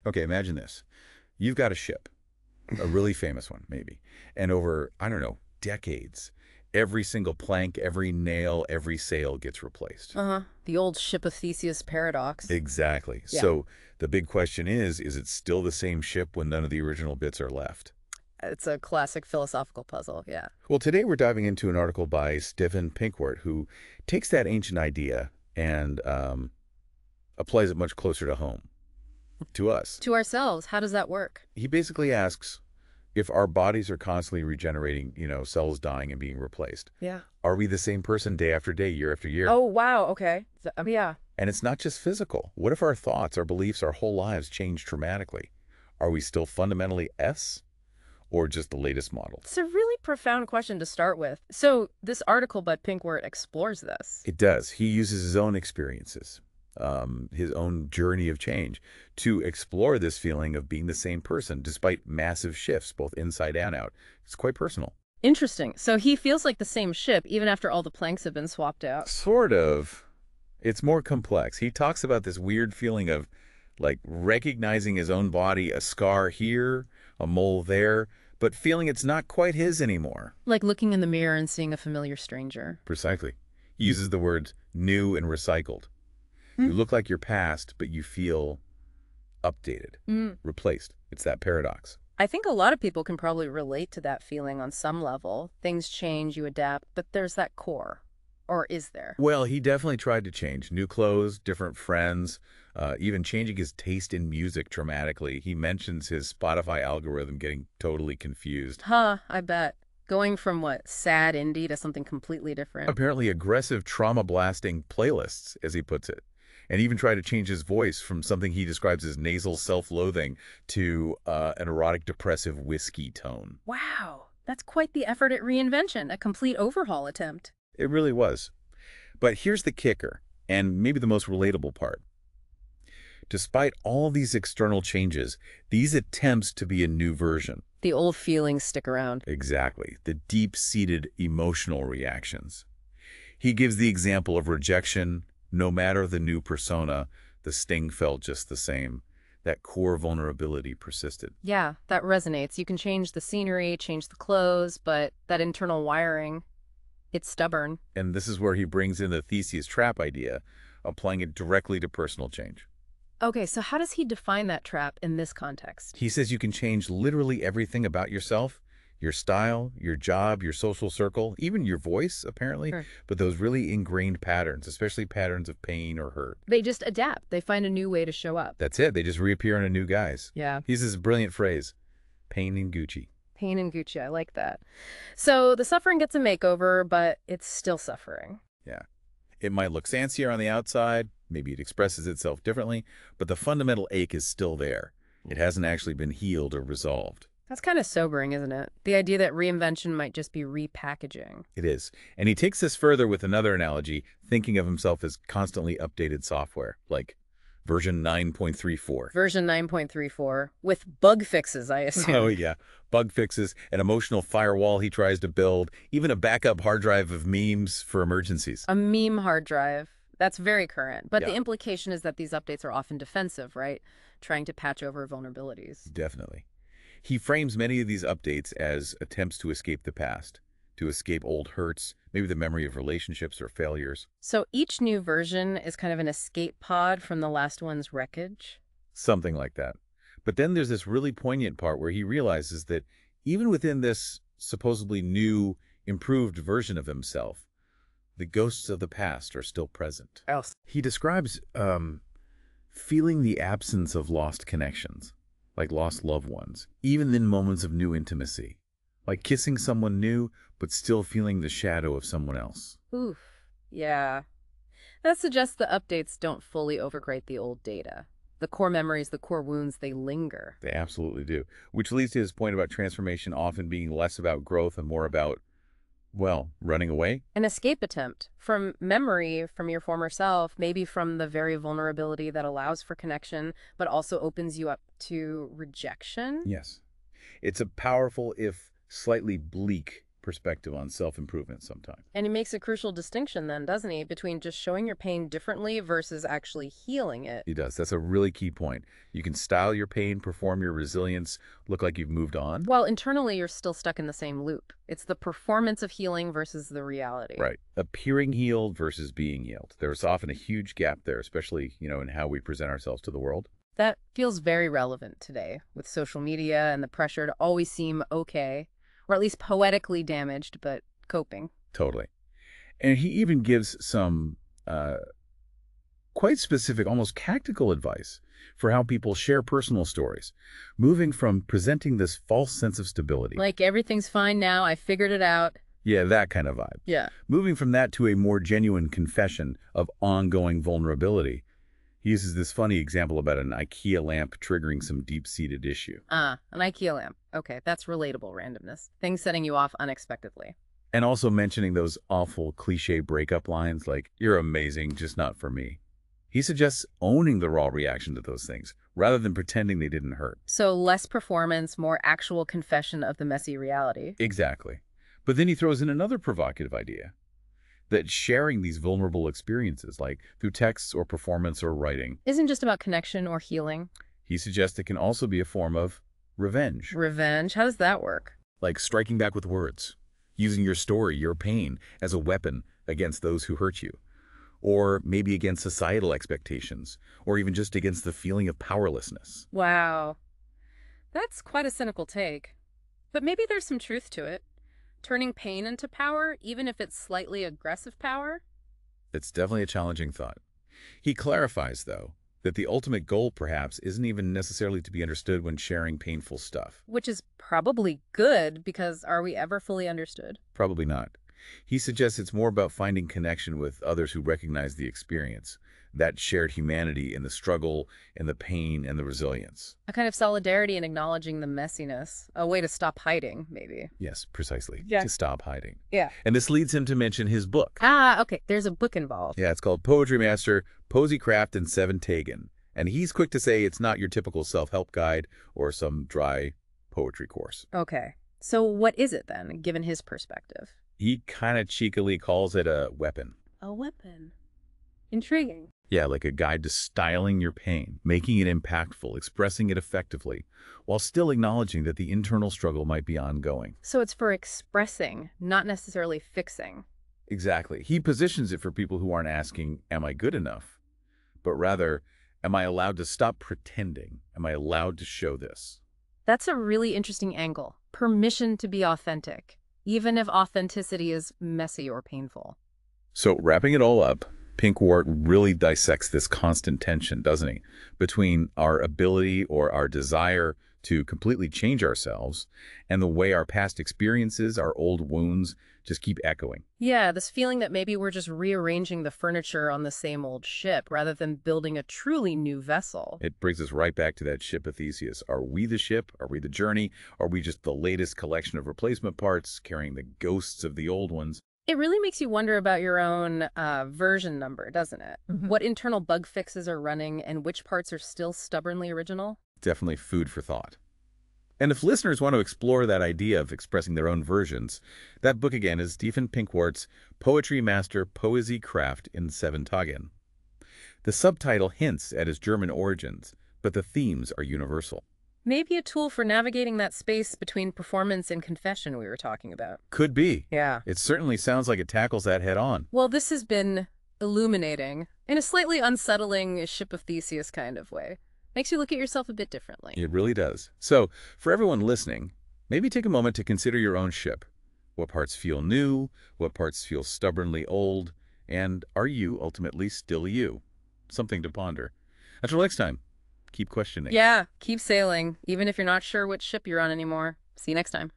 Okay, imagine this. You've got a ship, a really famous one, maybe. And over, I don't know, decades, every single plank, every nail, every sail gets replaced. Uh-huh. The old ship of Theseus paradox. Exactly. Yeah. So the big question is it still the same ship when none of the original bits are left? It's a classic philosophical puzzle, yeah. Well, today we're diving into an article by Stephen Pinkwart, who takes that ancient idea and applies it much closer to home, to us. To ourselves, how does that work? He basically asks, if our bodies are constantly regenerating, cells dying and being replaced, Yeah. are we the same person day after day, year after year? Oh, wow, okay. Yeah. And it's not just physical. What if our thoughts, our beliefs, our whole lives change dramatically? Are we still fundamentally S or just the latest model? It's a really profound question to start with. So this article by Pinkwart explores this. It does. He uses his own experiences, his own journey of change to explore this feeling of being the same person despite massive shifts, both inside and out. It's quite personal. Interesting. So he feels like the same ship even after all the planks have been swapped out. Sort of. It's more complex. He talks about this weird feeling of like recognizing his own body, a scar here, a mole there, but feeling it's not quite his anymore. Like looking in the mirror and seeing a familiar stranger. Precisely. He uses the words new and recycled. You look like your past, but you feel updated, replaced. It's that paradox. I think a lot of people can probably relate to that feeling on some level. Things change, you adapt, but there's that core. Or is there? Well, he definitely tried to change. New clothes, different friends, even changing his taste in music dramatically. He mentions his Spotify algorithm getting totally confused. Huh, I bet. Going from what, sad indie to something completely different. Apparently aggressive trauma-blasting playlists, as he puts it. And even tried to change his voice from something he describes as nasal self-loathing to an erotic depressive whiskey tone. Wow, that's quite the effort at reinvention, a complete overhaul attempt. It really was. But here's the kicker, and maybe the most relatable part. Despite all these external changes, these attempts to be a new version. The old feelings stick around. Exactly. The deep-seated emotional reactions. He gives the example of rejection. No matter the new persona, the sting felt just the same. That core vulnerability persisted. Yeah, that resonates. You can change the scenery, change the clothes, but that internal wiring, it's stubborn. And this is where he brings in the Theseus trap idea, applying it directly to personal change. Okay, so how does he define that trap in this context? He says you can change literally everything about yourself, your style, your job, your social circle, even your voice, apparently, Sure. but those really ingrained patterns, especially patterns of pain or hurt. They just adapt. They find a new way to show up. That's it. They just reappear in a new guise. Yeah. He uses this brilliant phrase, pain and Gucci. Pain and Gucci, I like that. So the suffering gets a makeover, but it's still suffering. Yeah. It might look fancier on the outside, maybe it expresses itself differently, but the fundamental ache is still there. It hasn't actually been healed or resolved. That's kind of sobering, isn't it? The idea that reinvention might just be repackaging. It is. And he takes this further with another analogy, thinking of himself as constantly updated software, like version 9.34. Version 9.34, with bug fixes, I assume. Oh, yeah. Bug fixes, an emotional firewall he tries to build, even a backup hard drive of memes for emergencies. A meme hard drive. That's very current. But Yeah. the implication is that these updates are often defensive, right? Trying to patch over vulnerabilities. Definitely. He frames many of these updates as attempts to escape the past, to escape old hurts, maybe the memory of relationships or failures. So each new version is kind of an escape pod from the last one's wreckage. Something like that. But then there's this really poignant part where he realizes that even within this supposedly new, improved version of himself, the ghosts of the past are still present. Else. He describes feeling the absence of lost connections, like lost loved ones, even in moments of new intimacy, like kissing someone new, but still feeling the shadow of someone else. Oof. Yeah. That suggests the updates don't fully overgrate the old data. The core memories, the core wounds, they linger. They absolutely do. Which leads to his point about transformation often being less about growth and more about, well, running away. An escape attempt from memory, from your former self, maybe from the very vulnerability that allows for connection, but also opens you up to rejection. Yes. It's a powerful, if slightly bleak, perspective on self-improvement sometimes. And he makes a crucial distinction then, doesn't he, between just showing your pain differently versus actually healing it. He does. That's a really key point. You can style your pain, perform your resilience, look like you've moved on. While internally you're still stuck in the same loop. It's the performance of healing versus the reality. Right. Appearing healed versus being healed. There's often a huge gap there, especially, in how we present ourselves to the world. That feels very relevant today with social media and the pressure to always seem okay, or at least poetically damaged, but coping. Totally. And he even gives some quite specific, almost tactical advice for how people share personal stories, moving from presenting this false sense of stability. Like, everything's fine now, I figured it out. Yeah, that kind of vibe. Yeah. Moving from that to a more genuine confession of ongoing vulnerability. He uses this funny example about an IKEA lamp triggering some deep-seated issue. An IKEA lamp. Okay, that's relatable randomness. Things setting you off unexpectedly. And also mentioning those awful cliche breakup lines like, "You're amazing, just not for me." He suggests owning the raw reaction to those things, rather than pretending they didn't hurt. So less performance, more actual confession of the messy reality. Exactly. But then he throws in another provocative idea, that sharing these vulnerable experiences, like through texts or performance or writing, Isn't just about connection or healing. he suggests it can also be a form of revenge. Revenge? How does that work? Like striking back with words, using your story, your pain, as a weapon against those who hurt you. Or maybe against societal expectations, or even just against the feeling of powerlessness. Wow. That's quite a cynical take. But maybe there's some truth to it. Turning pain into power, even if it's slightly aggressive power? It's definitely a challenging thought. He clarifies, though, that the ultimate goal perhaps isn't even necessarily to be understood when sharing painful stuff. Which is probably good, because are we ever fully understood? Probably not. He suggests it's more about finding connection with others who recognize the experience, that shared humanity in the struggle and the pain and the resilience. A kind of solidarity in acknowledging the messiness. A way to stop hiding, maybe. Yes, precisely. Yeah. To stop hiding. Yeah. And this leads him to mention his book. Okay. There's a book involved. Yeah, it's called Poetry Master, Posy Craft, and Seven Tegan. And he's quick to say it's not your typical self-help guide or some dry poetry course. Okay. So what is it then, given his perspective? He kind of cheekily calls it a weapon. A weapon. Intriguing. Yeah, like a guide to styling your pain, making it impactful, expressing it effectively, while still acknowledging that the internal struggle might be ongoing. So it's for expressing, not necessarily fixing. Exactly. He positions it for people who aren't asking, am I good enough? But rather, am I allowed to stop pretending? Am I allowed to show this? That's a really interesting angle. Permission to be authentic, even if authenticity is messy or painful. So wrapping it all up, Pinkwart really dissects this constant tension, doesn't he, between our ability or our desire to completely change ourselves and the way our past experiences, our old wounds, just keep echoing. Yeah, this feeling that maybe we're just rearranging the furniture on the same old ship rather than building a truly new vessel. It brings us right back to that ship of Theseus. Are we the ship? Are we the journey? Are we just the latest collection of replacement parts carrying the ghosts of the old ones? It really makes you wonder about your own version number, doesn't it? What internal bug fixes are running and which parts are still stubbornly original? Definitely food for thought. And if listeners want to explore that idea of expressing their own versions, that book again is Stephen Pinkwart's Poetry Master Poesy Craft in 7 Tagen. The subtitle hints at his German origins, but the themes are universal. Maybe a tool for navigating that space between performance and confession we were talking about. Could be. Yeah. It certainly sounds like it tackles that head on. Well, this has been illuminating in a slightly unsettling Ship of Theseus kind of way. Makes you look at yourself a bit differently. It really does. So, for everyone listening, maybe take a moment to consider your own ship. What parts feel new? What parts feel stubbornly old? And are you ultimately still you? Something to ponder. Until next time, keep questioning. Yeah, keep sailing, even if you're not sure which ship you're on anymore. See you next time.